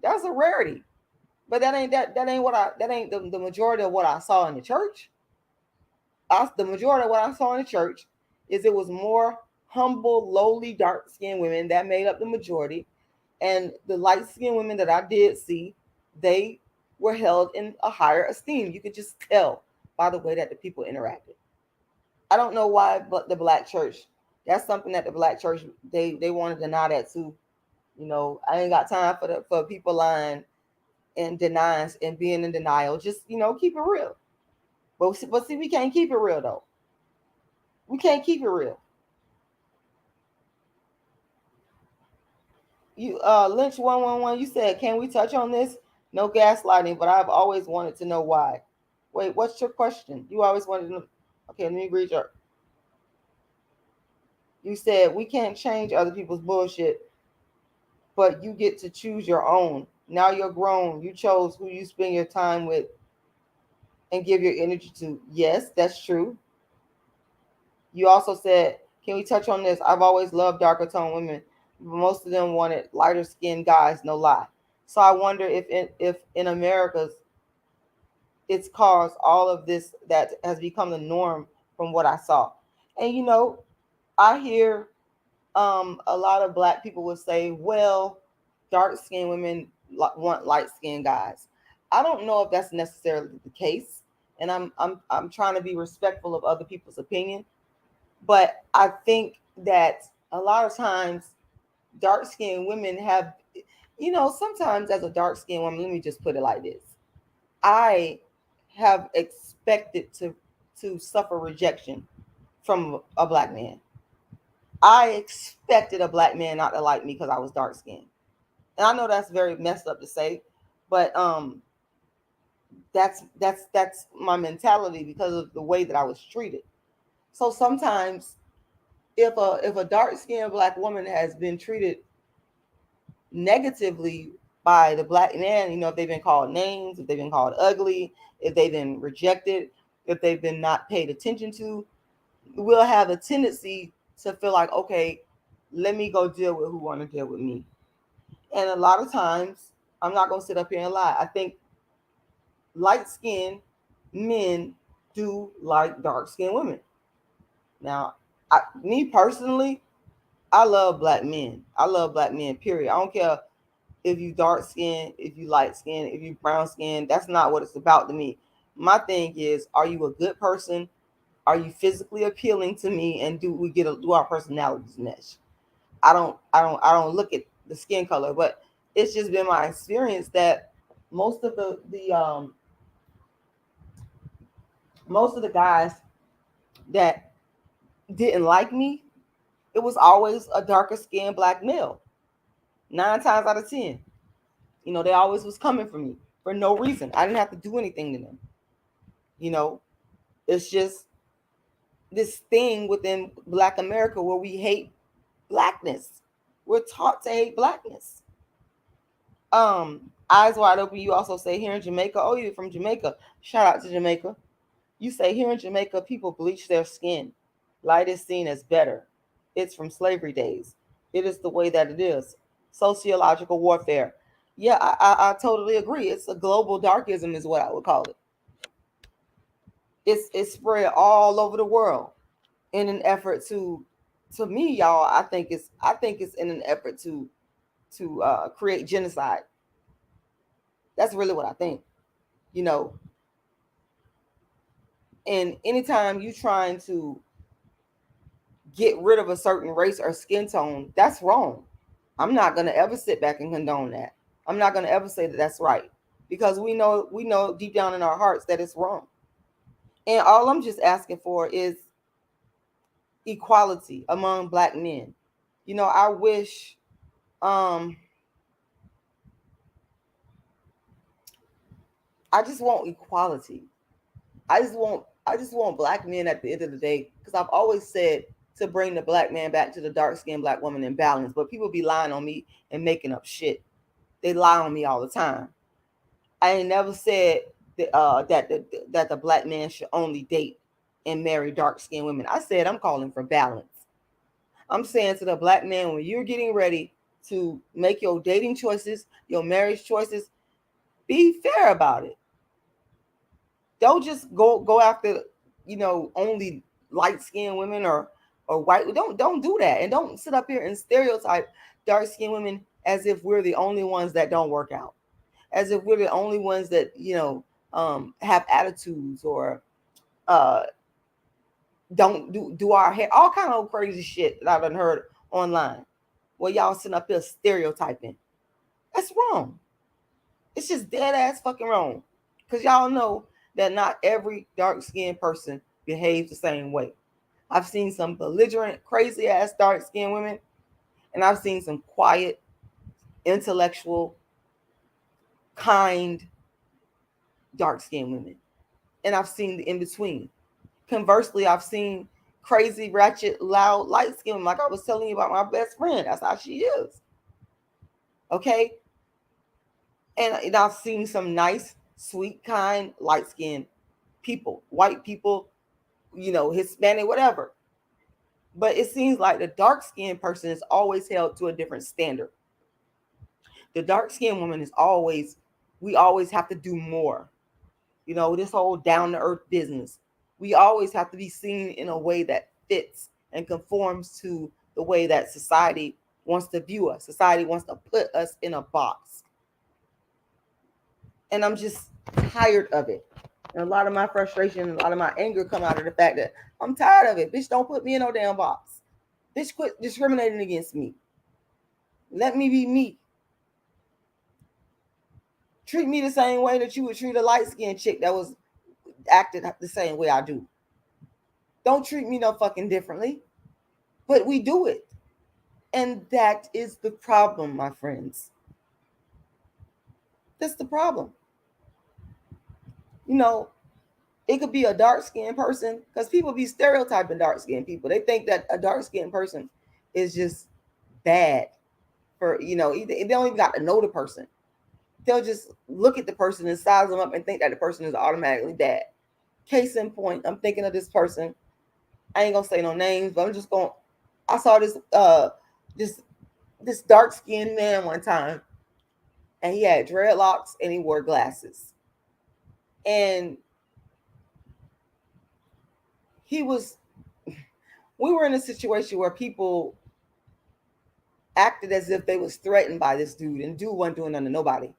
That was a rarity. But that ain't what I that ain't the majority of what I saw in the church. The majority of what I saw in the church is it was more humble, lowly, dark skinned women that made up the majority. And the light skinned women that I did see, they were held in a higher esteem. You could just tell by the way that the people interacted. I don't know why, but the black church, that's something that the black church, they want to deny that too. I ain't got time for people lying and denying and being in denial. Just, keep it real. But see, we can't keep it real though. We can't keep it real. You Lynch 111, you said, can we touch on this? No gaslighting, but I've always wanted to know why. Wait, what's your question? You always wanted to know. Okay, let me read your. You said we can't change other people's bullshit, but you get to choose your own. Now you're grown. You chose who you spend your time with and give your energy to. Yes, that's true. You also said, can we touch on this? I've always loved darker tone women, but most of them wanted lighter skinned guys, no lie. So I wonder if in America's it's caused all of this that has become the norm from what I saw. And I hear a lot of black people will say, well, dark skinned women want light skinned guys. I don't know if that's necessarily the case. And I'm trying to be respectful of other people's opinion. But I think that a lot of times dark skinned women have, sometimes as a dark skinned woman, let me just put it like this. I have expected to suffer rejection from a black man. I expected a black man not to like me because I was dark skinned. And I know that's very messed up to say, but that's my mentality because of the way that I was treated. So sometimes if a dark skinned black woman has been treated negatively by the black man, if they've been called names, if they've been called ugly, if they've been rejected, if they've been not paid attention to, we'll have a tendency to feel like, okay, let me go deal with who want to deal with me. And a lot of times, I'm not going to sit up here and lie. I think light-skinned men do like dark-skinned women. Now, me personally, I love black men. I love black men, period. I don't care if you dark skinned, if you light skinned, if you brown skinned. That's not what it's about to me. My thing is, are you a good person? Are you physically appealing to me? And do our personalities mesh? I don't look at the skin color, but it's just been my experience that most of the guys that didn't like me, it was always a darker skinned black male. 9 times out of 10. They always was coming for me for no reason. I didn't have to do anything to them. It's just this thing within Black America where we hate blackness. We're taught to hate blackness. Eyes Wide Open, you also say here in Jamaica. Oh, you're from Jamaica. Shout out to Jamaica. You say here in Jamaica, people bleach their skin. Light is seen as better. It's from slavery days. It is the way that it is. Sociological warfare. Yeah, I totally agree. It's a global darkism is what I would call it. It's spread all over the world in an effort to me, y'all, I think it's in an effort to create genocide. That's really what I think. And anytime you trying to get rid of a certain race or skin tone, that's wrong. I'm not going to ever sit back and condone that. I'm not going to ever say that that's right, because we know deep down in our hearts that it's wrong. And all I'm just asking for is equality among black men. I wish I just want equality. I just want black men at the end of the day, because I've always said to bring the black man back to the dark skinned black woman in balance. But people be lying on me and making up shit. They lie on me all the time. I ain't never said that the black man should only date and marry dark skinned women. I said I'm calling for balance. I'm saying to the black man, when you're getting ready to make your dating choices, your marriage choices, be fair about it. Don't just go after, only light skinned women or white. Don't do that. And don't sit up here and stereotype dark skinned women as if we're the only ones that don't work out, as if we're the only ones that have attitudes or uh don't do our hair, all kind of crazy shit that I've done heard online. Well, y'all sitting up here stereotyping. That's wrong. It's just dead ass fucking wrong. Because y'all know that not every dark skinned person behaves the same way. I've seen some belligerent, crazy ass dark skinned women, and I've seen some quiet, intellectual, kind, dark skinned women. And I've seen the in between. Conversely, I've seen crazy, ratchet, loud, light skinned, like I was telling you about my best friend. That's how she is. Okay? And I've seen some nice, sweet, kind, light skinned people, white people, Hispanic, whatever. But it seems like the dark skinned person is always held to a different standard. The dark skinned woman we always have to do more. This whole down to earth business. We always have to be seen in a way that fits and conforms to the way that society wants to view us. Society wants to put us in a box. And I'm just tired of it. And a lot of my frustration, a lot of my anger come out of the fact that I'm tired of it. Bitch, don't put me in no damn box. Bitch, quit discriminating against me. Let me be me. Treat me the same way that you would treat a light-skinned chick that was acted the same way I do. Don't treat me no fucking differently. But we do it. And that is the problem, my friends. That's the problem. It could be a dark-skinned person, because people be stereotyping dark-skinned people. They think that a dark-skinned person is just bad for, they don't even got to know the person. They'll just look at the person and size them up and think that the person is automatically bad. Case in point, I'm thinking of this person. I ain't gonna say no names, but I saw this dark-skinned man one time, and he had dreadlocks and he wore glasses. And we were in a situation where people acted as if they was threatened by this dude, and dude wasn't doing nothing to nobody.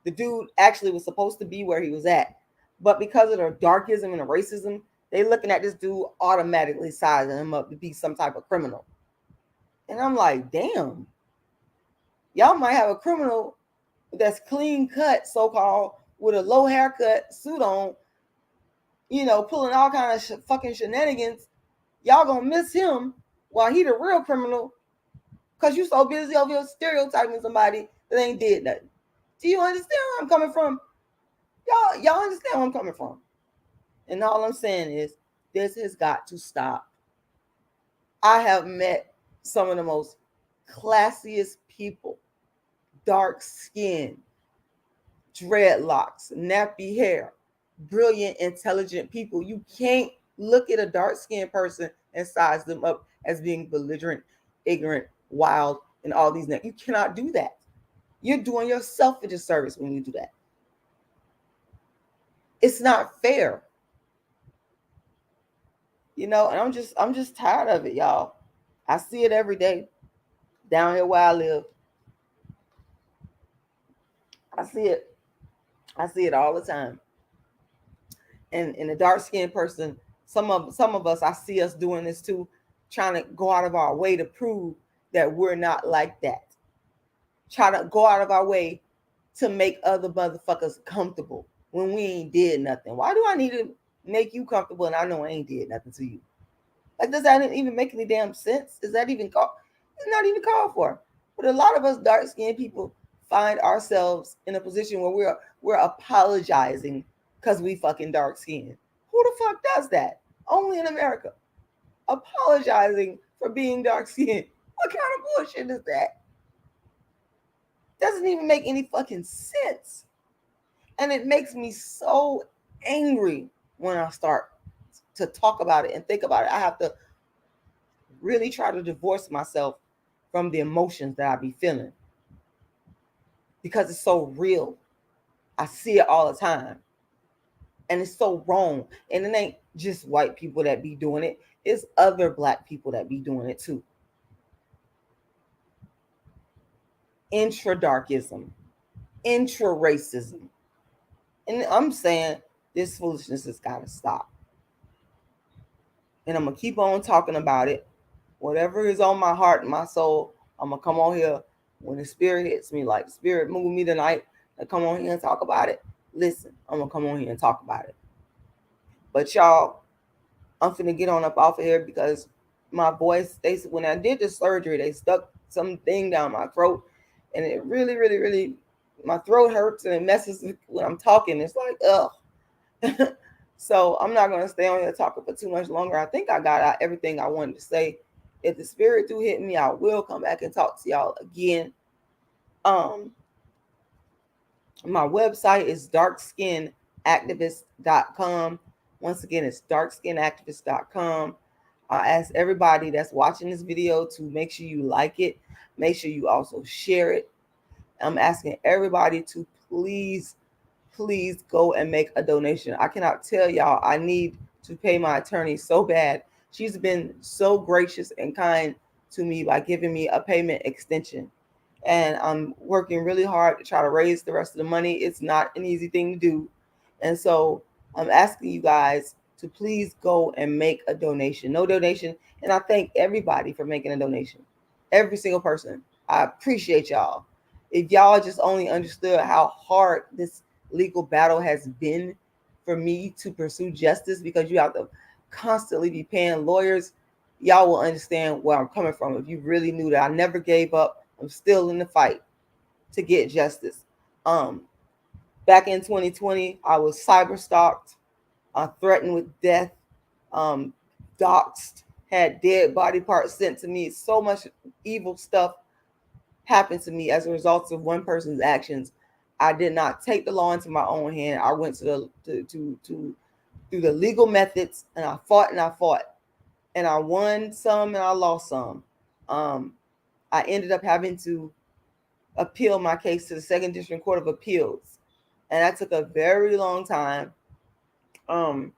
The dude actually was supposed to be where he was at, but because of the darkism and the racism, they looking at this dude automatically sizing him up to be some type of criminal. And I'm like, damn, y'all might have a criminal that's clean cut, so-called, with a low haircut, suit on, pulling all kind of fucking shenanigans. Y'all gonna miss him while he the real criminal, because you so busy over here stereotyping somebody that ain't did nothing. Do you understand where I'm coming from? Y'all understand where I'm coming from? And all I'm saying is, this has got to stop. I have met some of the most classiest people, dark skin, dreadlocks, nappy hair, brilliant, intelligent people. You can't look at a dark-skinned person and size them up as being belligerent, ignorant, wild, and all these names. You cannot do that. You're doing yourself a disservice when you do that. It's not fair. And I'm just tired of it, y'all. I see it every day down here where I live. I see it all the time. And the dark-skinned person, some of us, I see us doing this too, trying to go out of our way to prove that we're not like that. Try to go out of our way to make other motherfuckers comfortable when we ain't did nothing. Why do I need to make you comfortable and I know I ain't did nothing to you? Like, does that even make any damn sense? Is that even called? It's not even called for. But a lot of us dark-skinned people find ourselves in a position where we're apologizing because we fucking dark skinned. Who the fuck does that? Only in America. Apologizing for being dark skinned. What kind of bullshit is that? Doesn't even make any fucking sense. And it makes me so angry when I start to talk about it and think about it. I have to really try to divorce myself from the emotions that I be feeling because it's so real. I see it all the time. And it's so wrong. And it ain't just white people that be doing it. It's other black people that be doing it too. Intra-darkism, intra-racism. And I'm saying this foolishness has got to stop. And I'm going to keep on talking about it. Whatever is on my heart and my soul, I'm going to come on here when the spirit hits me, like the spirit moved me tonight, I come on here and talk about it. Listen, I'm going to come on here and talk about it. But y'all, I'm finna get on up off of here because my voice, when I did the surgery, they stuck something down my throat and it really, really, really, my throat hurts and it messes when I'm talking. It's like, ugh. So I'm not going to stay on here talking for too much longer. I think I got out everything I wanted to say. If the spirit do hit me, I will come back and talk to y'all again. My website is darkskinactivist.com. Once again, it's darkskinactivist.com. I ask everybody that's watching this video to make sure you like it. Make sure you also share it. I'm asking everybody to please go and make a donation. I cannot tell y'all, I need to pay my attorney so bad. She's been so gracious and kind to me by giving me a payment extension. And I'm working really hard to try to raise the rest of the money. It's not an easy thing to do. And so I'm asking you guys to please go and make a donation. No donation. And I thank everybody for making a donation. Every single person. I appreciate y'all. If y'all just only understood how hard this legal battle has been for me to pursue justice, because you have to constantly be paying lawyers, y'all will understand where I'm coming from. If you really knew that I never gave up, I'm still in the fight to get justice. Back in 2020, I was cyber stalked, threatened with death, doxxed, had dead body parts sent to me. So much evil stuff happened to me as a result of one person's actions. I did not take the law into my own hand. I went through the legal methods, and I fought, and I won some and I lost some. I ended up having to appeal my case to the Second District Court of Appeals, and that took a very long time to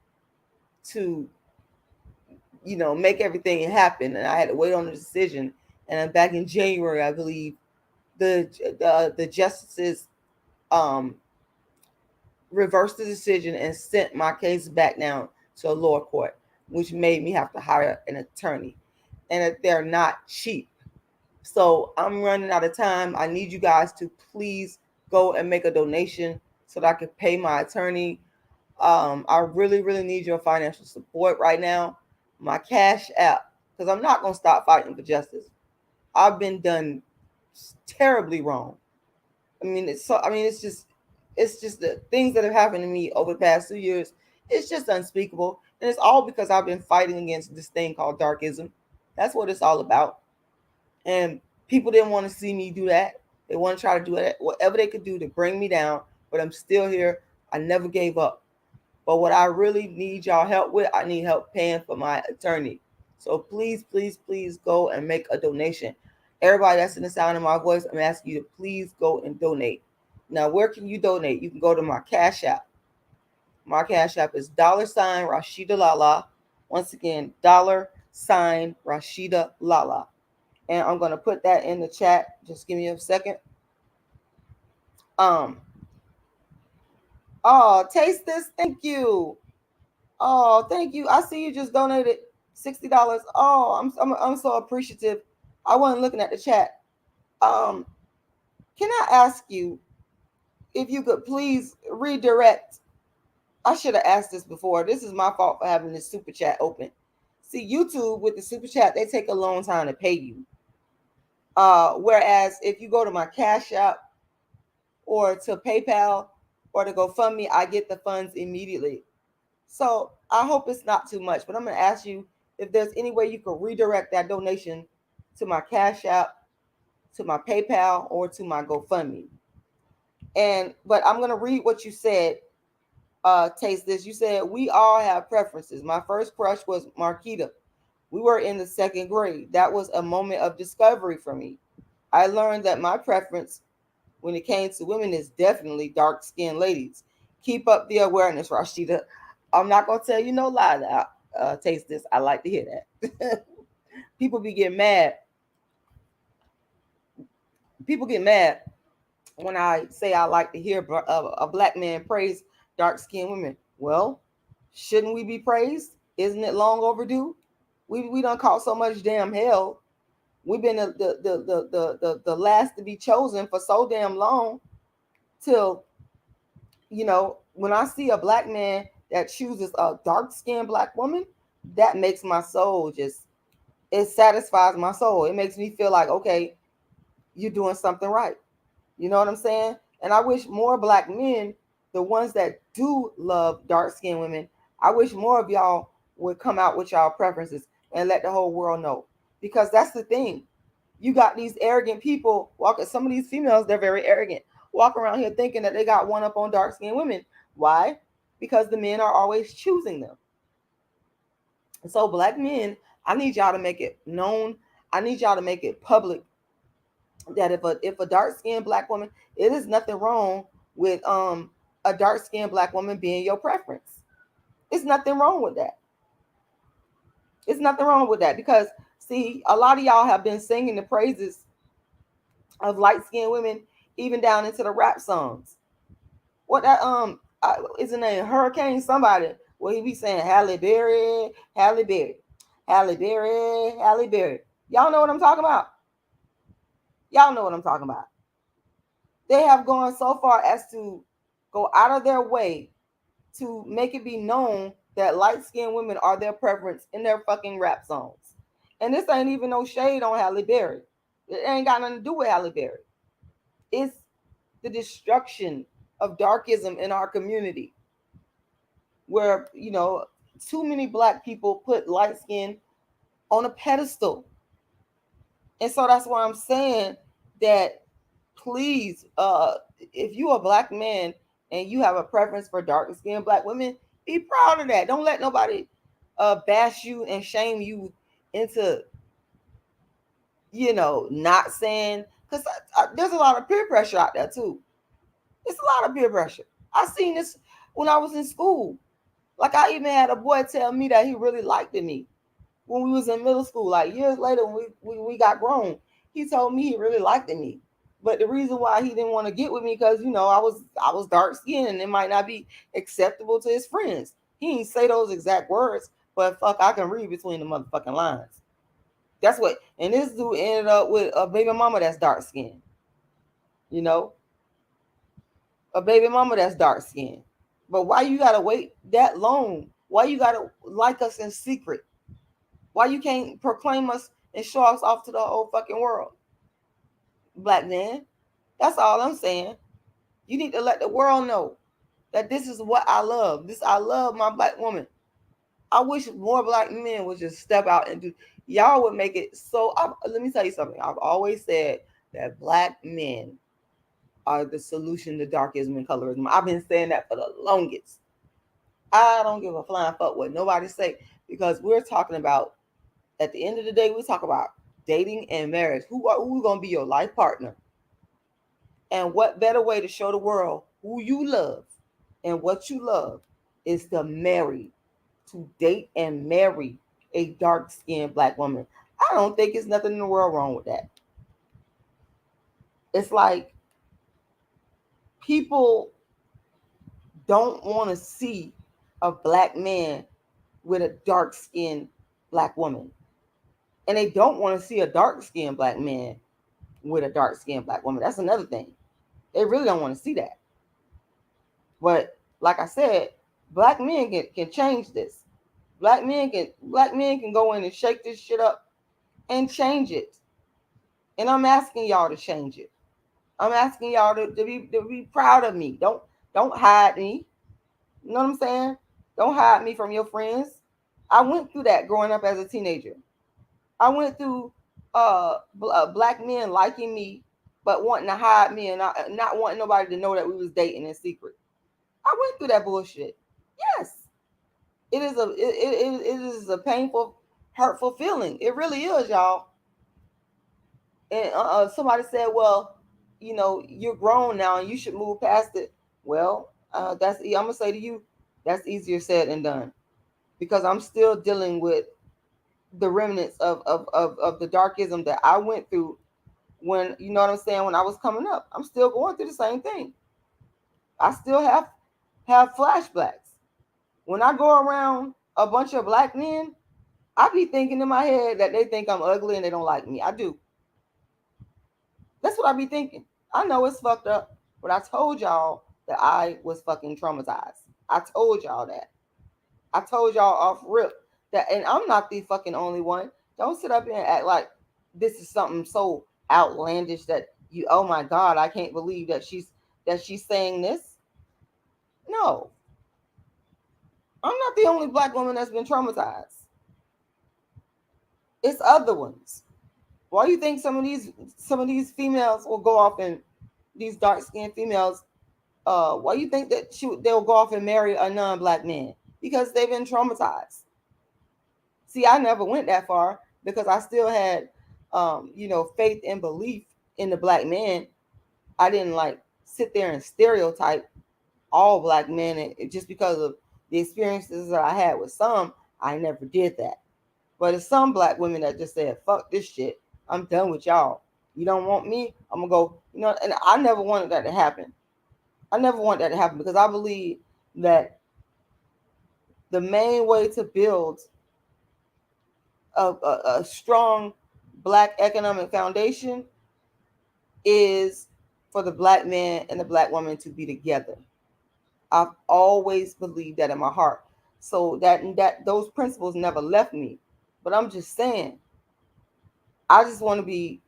make everything happen, and I had to wait on the decision. And back in January, I believe the justices reversed the decision and sent my case back down to a lower court, which made me have to hire an attorney, and they're not cheap. So I'm running out of time. I need you guys to please go and make a donation so that I can pay my attorney. I really, really need your financial support right now. My Cash App, because I'm not going to stop fighting for justice. I've been done terribly wrong. It's just the things that have happened to me over the past 2 years. It's just unspeakable. And it's all because I've been fighting against this thing called Darkism. That's what it's all about. And people didn't want to see me do that. They want to try to do it, whatever they could do to bring me down. But I'm still here. I never gave up. But what I really need y'all help with, I need help paying for my attorney. So please, please, please go and make a donation. Everybody that's in the sound of my voice, I'm asking you to please go and donate. Now, where can you donate? You can go to my Cash App. My Cash App is $rashidalala. Once again, $rashidalala. And I'm going to put that in the chat. Just give me a second. Oh, taste this. Thank you. Oh, thank you. I see you just donated $60. Oh, I'm so appreciative. I wasn't looking at the chat. Can I ask you if you could please redirect? I should have asked this before. This is my fault for having this super chat open. See, YouTube with the super chat, they take a long time to pay you. Whereas if you go to my Cash App, or to PayPal or to GoFundMe, I get the funds immediately. So I hope it's not too much, but I'm going to ask you if there's any way you could redirect that donation to my Cash App, to my PayPal, or to my GoFundMe. But I'm going to read what you said. Taste this. You said, we all have preferences. My first crush was Marquita. We were in the second grade. That was a moment of discovery for me. I learned that my preference when it came to women is definitely dark-skinned ladies. Keep up the awareness, Rashida. I'm not going to tell you no lie now. Taste this. I like to hear that. People be getting mad. People get mad when I say I like to hear a black man praise dark-skinned women. Well, shouldn't we be praised? Isn't it long overdue? We done caught so much damn hell. We've been the last to be chosen for so damn long till, when I see a black man that chooses a dark-skinned black woman, that makes my soul it satisfies my soul. It makes me feel like, okay, you're doing something right. You know what I'm saying? And I wish more black men, the ones that do love dark-skinned women, I wish more of y'all would come out with y'all preferences and let the whole world know. Because that's the thing. You got these arrogant people walking. Some of these females, they're very arrogant. Walk around here thinking that they got one up on dark-skinned women. Why? Because the men are always choosing them. And so black men, I need y'all to make it known. I need y'all to make it public that if a dark-skinned black woman, it is nothing wrong with a dark-skinned black woman being your preference. It's nothing wrong with that. It's nothing wrong with that, because see, a lot of y'all have been singing the praises of light-skinned women even down into the rap songs. What that is the name? Hurricane somebody. Well, he be saying Halle Berry, Halle Berry, Halle Berry, Halle Berry. Y'all know what I'm talking about. Y'all know what I'm talking about. They have gone so far as to go out of their way to make it be known that light-skinned women are their preference in their fucking rap songs. And this ain't even no shade on Halle Berry. It ain't got nothing to do with Halle Berry. It's the destruction of darkism in our community, where, too many black people put light skin on a pedestal. And so that's why I'm saying that, please, if you are a black man and you have a preference for darker skinned black women, be proud of that. Don't let nobody bash you and shame you into, not saying, because there's a lot of peer pressure out there too. It's a lot of peer pressure. I seen this when I was in school. Like, I even had a boy tell me that he really liked me when we was in middle school. Like, years later, when we got grown, he told me he really liked me. But the reason why he didn't want to get with me, because I was dark skinned and it might not be acceptable to his friends. He didn't say those exact words, but fuck, I can read between the motherfucking lines. That's what. And this dude ended up with a baby mama that's dark skinned. A baby mama that's dark skinned. But why you gotta wait that long? Why you gotta like us in secret? Why you can't proclaim us and show us off to the whole fucking world? Black man, that's all I'm saying. You need to let the world know that this is what I love. I love my black woman. I wish more black men would just step out and do. Y'all would make it so. Let me tell you something. I've always said that black men are the solution to darkism and colorism. I've been saying that for the longest. I don't give a flying fuck what nobody say, because we're talking about, at the end of the day, we talk about dating and marriage. Who going to be your life partner? And what better way to show the world who you love and what you love is to date and marry a dark-skinned black woman. I don't think it's nothing in the world wrong with that. It's like people don't want to see a black man with a dark-skinned black woman. And they don't want to see a dark-skinned black man with a dark-skinned black woman. That's another thing. They really don't want to see that. But like I said, black men can change this. Black men can go in and shake this shit up and change it. And I'm asking y'all to change it. I'm asking y'all to be proud of me. Don't hide me. You know what I'm saying? Don't hide me from your friends. I went through that growing up as a teenager. I went through black men liking me, but wanting to hide me and not wanting nobody to know that we was dating in secret. I went through that bullshit. Yes, it is a painful, hurtful feeling. It really is, y'all. And somebody said, "Well, you're grown now and you should move past it." Well, I'm gonna say to you, that's easier said than done because I'm still dealing with the remnants of the darkism that I went through when, you know what I'm saying, when I was coming up. I'm still going through the same thing. I still have flashbacks. When I go around a bunch of black men, I be thinking in my head that they think I'm ugly and they don't like me. I do. That's what I be thinking. I know it's fucked up, but I told y'all that I was fucking traumatized. I told y'all that. I told y'all off rip that, and I'm not the fucking only one. Don't sit up here and act like this is something so outlandish that you, oh my God, I can't believe that she's saying this. No, I'm not the only black woman that's been traumatized. It's other ones. Why do you think some of these females will go off and these dark skinned females? Why do you think that they'll go off and marry a non-black man? Because they've been traumatized. See, I never went that far because I still had, faith and belief in the black man. I didn't like sit there and stereotype all black men, and just because of the experiences that I had with some, I never did that. But it's some black women that just said, "Fuck this shit. I'm done with y'all. You don't want me. I'm gonna go." And I never wanted that to happen. I never want that to happen because I believe that the main way to build a strong black economic foundation is for the black man and the black woman to be together. I've always believed that in my heart. So that those principles never left me. But I'm just saying, I just want to be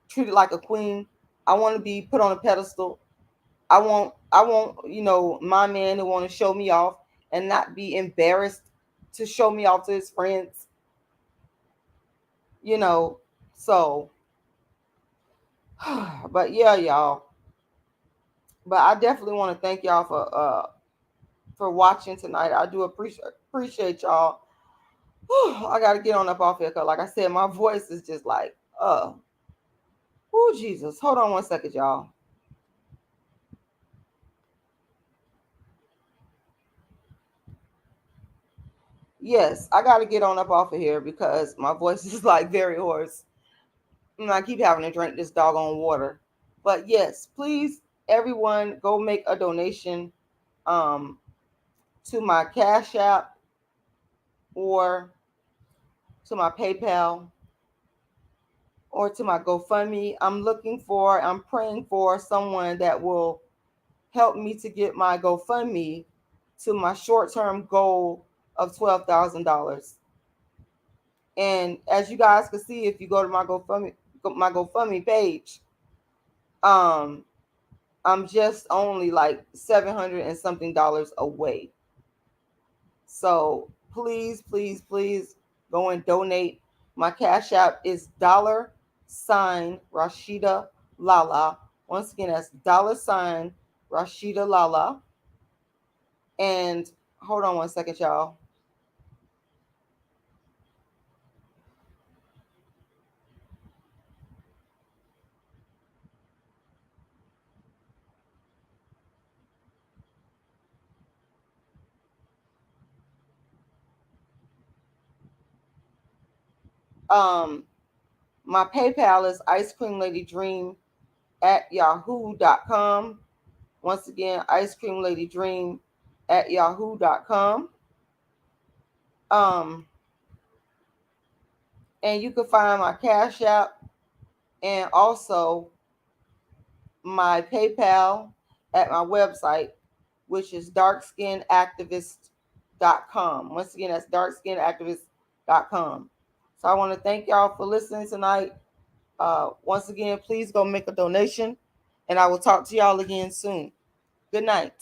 treated like a queen. I want to be put on a pedestal. I want my man to want to show me off and not be embarrassed to show me off to his friends. You know, so but yeah, y'all. But I definitely want to thank y'all for watching tonight. I do appreciate y'all. I gotta get on up off here because, like I said, my voice is just like, oh Jesus. Hold on 1 second, y'all. Yes, I gotta get on up off of here because my voice is like very hoarse. And I keep having to drink this doggone water. But yes, please, everyone, go make a donation um to my Cash App or to my PayPal or to my GoFundMe. I'm praying for someone that will help me to get my GoFundMe to my short-term goal of $12,000. And as you guys can see, if you go to my GoFundMe page, um, I'm just only like 700 and something dollars away. So please, please, please go and donate. My Cash App is $Rashida Lala. Once again, that's $Rashida Lala. And hold on 1 second, y'all. Um, my PayPal is ice cream lady dream at yahoo.com. Once again, ice cream lady dream at yahoo.com. Um, and you can find my Cash App and also my PayPal at my website, which is darkskinactivist.com. Once again, that's darkskinactivist.com. So I want to thank y'all for listening tonight. Once again, please go make a donation. And I will talk to y'all again soon. Good night.